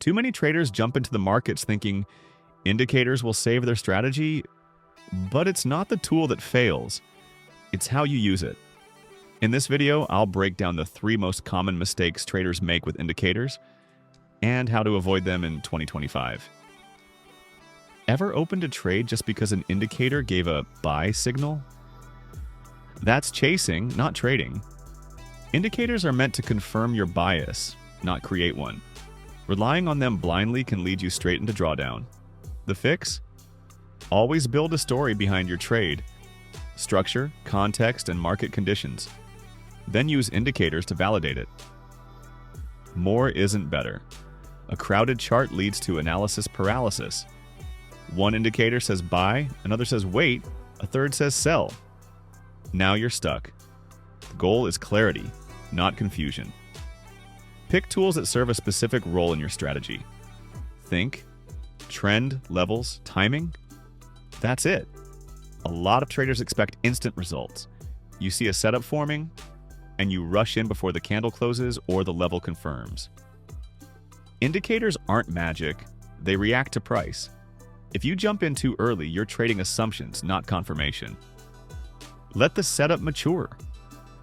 Too many traders jump into the markets thinking indicators will save their strategy, but it's not the tool that fails. It's how you use it. In this video, I'll break down the 3 most common mistakes traders make with indicators and how to avoid them in 2025. Ever opened a trade just because an indicator gave a buy signal? That's chasing, not trading. Indicators are meant to confirm your bias, not create one. Relying on them blindly can lead you straight into drawdown. The fix? Always build a story behind your trade. Structure, context, and market conditions. Then use indicators to validate it. More isn't better. A crowded chart leads to analysis paralysis. One indicator says buy, another says wait, a third says sell. Now you're stuck. The goal is clarity, not confusion. Pick tools that serve a specific role in your strategy. Think, trend, levels, timing. That's it. A lot of traders expect instant results. You see a setup forming, and you rush in before the candle closes or the level confirms. Indicators aren't magic. They react to price. If you jump in too early, you're trading assumptions, not confirmation. Let the setup mature.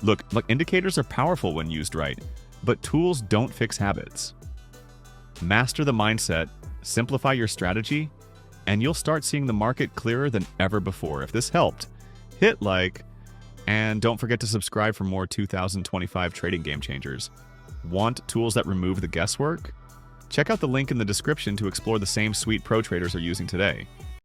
Look, indicators are powerful when used right, but tools don't fix habits. Master the mindset, simplify your strategy, and you'll start seeing the market clearer than ever before. If this helped, hit like, and don't forget to subscribe for more 2025 trading game changers. Want tools that remove the guesswork? Check out the link in the description to explore the same suite pro traders are using today.